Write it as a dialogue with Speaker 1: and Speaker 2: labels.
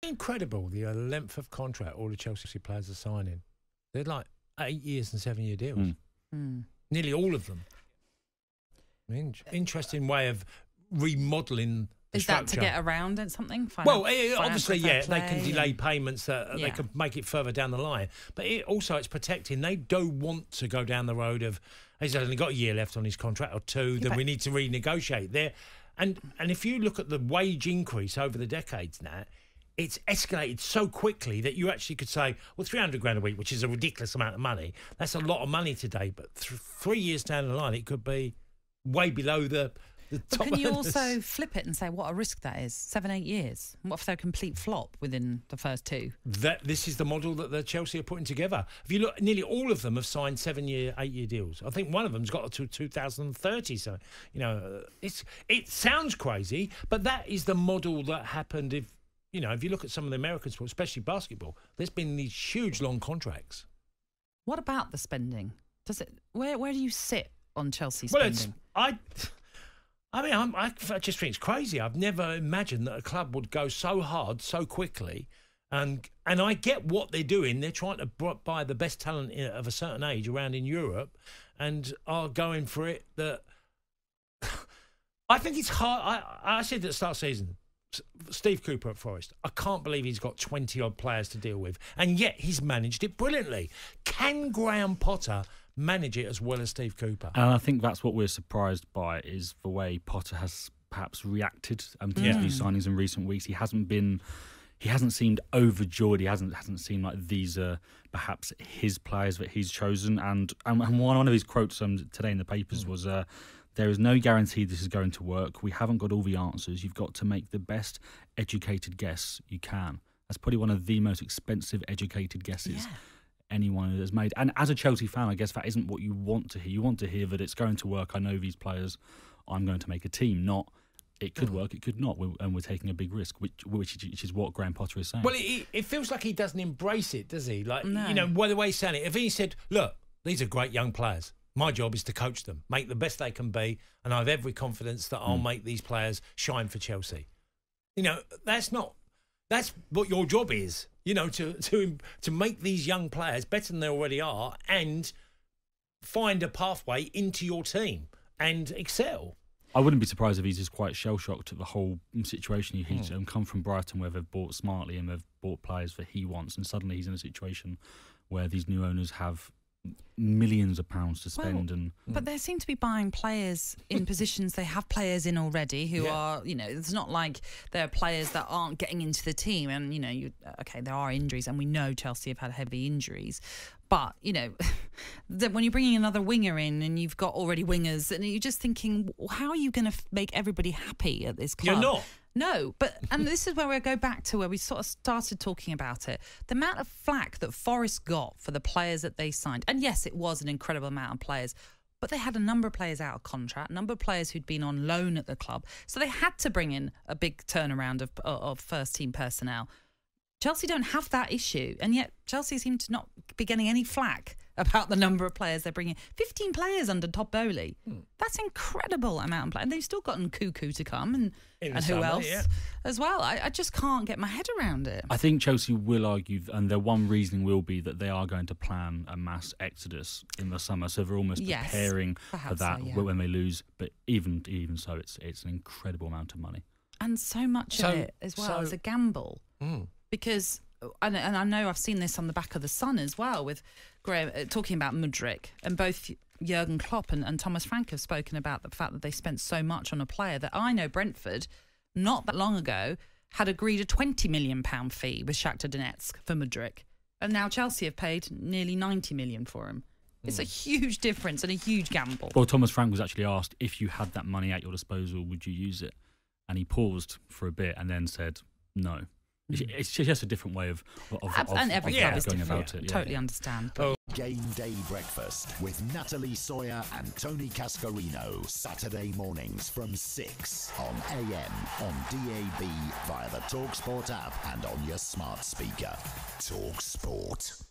Speaker 1: incredible, the length of contract all the Chelsea players are signing. They're like 8 years and 7 year deals. Nearly all of them. Interesting way of remodelling the structure.
Speaker 2: Is that to get around it, something?
Speaker 1: Obviously, yeah, they can delay payments. They can make it further down the line. But it's protecting. They don't want to go down the road of, he's only got a year left on his contract or two, then we need to renegotiate there. And if you look at the wage increase over the decades now, it's escalated so quickly that you actually could say, well, 300 grand a week, which is a ridiculous amount of money, that's a lot of money today. But 3 years down the line, it could be way below the top.
Speaker 2: But can you also flip it and say what a risk that is? 7-8 years. What if they're a complete flop within the first two? This
Speaker 1: is the model that the Chelsea are putting together. If you look, nearly all of them have signed 7-year, 8-year deals. I think one of them's got to 2030. So, it sounds crazy, but that is the model that happened. If you look at some of the American sports, especially basketball, there's been these huge long contracts.
Speaker 2: What about the spending? Where do you sit on Chelsea spending?
Speaker 1: Well, I just think it's crazy. I've never imagined that a club would go so hard so quickly, and I get what they're doing. They're trying to buy the best talent of a certain age around in Europe, and are going for it. That I think it's hard. I said at the start of the season, Steve Cooper at Forest, I can't believe he's got 20-odd players to deal with, and yet he's managed it brilliantly. Can Graham Potter manage it as well as Steve Cooper?
Speaker 3: And I think that's what we're surprised by, is the way Potter has perhaps reacted to these signings in recent weeks. He hasn't seemed overjoyed. He hasn't seemed like these are perhaps his players that he's chosen. And one of his quotes today in the papers was, there is no guarantee this is going to work. We haven't got all the answers. You've got to make the best educated guess you can. That's probably one of the most expensive educated guesses anyone has made. And as a Chelsea fan, I guess that isn't what you want to hear. You want to hear that it's going to work. I know these players. I'm going to make a team. Not it could work, it could not, and we're taking a big risk, which is what Graham Potter is saying.
Speaker 1: Well, it feels like he doesn't embrace it, does he? Like, the way he's saying it. If he said, look, these are great young players. My job is to coach them, make the best they can be, and I have every confidence that I'll make these players shine for Chelsea. That's what your job is. To make these young players better than they already are, and find a pathway into your team and excel.
Speaker 3: I wouldn't be surprised if he's just quite shell-shocked at the whole situation. He's come from Brighton, where they've bought smartly and they've bought players that he wants, and suddenly he's in a situation where these new owners have millions of pounds to spend.
Speaker 2: But they seem to be buying players in positions they have players in already who are, it's not like there are players that aren't getting into the team. And, there are injuries, and we know Chelsea have had heavy injuries. But, when you're bringing another winger in and you've got already wingers, and you're just thinking, how are you going to make everybody happy at this club?
Speaker 1: You're not.
Speaker 2: No, and this is where we go back to where we sort of started talking about it. The amount of flack that Forest got for the players that they signed. And yes, it was an incredible amount of players, but they had a number of players out of contract, a number of players who'd been on loan at the club. So they had to bring in a big turnaround of first-team personnel. Chelsea don't have that issue, and yet Chelsea seem to not be getting any flack about the number of players they're bringing. 15 players under Todd Bowley. That's an incredible amount of players. And they've still gotten Cuckoo to come and who summer, else as well. I just can't get my head around it.
Speaker 3: I think Chelsea will argue, and their one reasoning will be that they are going to plan a mass exodus in the summer. So they're almost preparing for that when they lose. But even so, it's an incredible amount of money.
Speaker 2: And so much of it as well as a gamble. Because, and I know I've seen this on the back of the Sun as well, with Graeme talking about Mudryk, and both Jurgen Klopp and Thomas Frank have spoken about the fact that they spent so much on a player that I know Brentford, not that long ago, had agreed a £20 million fee with Shakhtar Donetsk for Mudryk. And now Chelsea have paid nearly £90 million for him. It's a huge difference and a huge gamble.
Speaker 3: Well, Thomas Frank was actually asked, if you had that money at your disposal, would you use it? And he paused for a bit and then said, no. It's just a different way of
Speaker 2: and every club is
Speaker 3: going
Speaker 2: different.
Speaker 3: about it.
Speaker 2: Totally understand.
Speaker 4: Game Day Breakfast with Natalie Sawyer and Tony Cascarino. Saturday mornings from 6 on AM, on DAB, via the talkSPORT app and on your smart speaker. talkSPORT.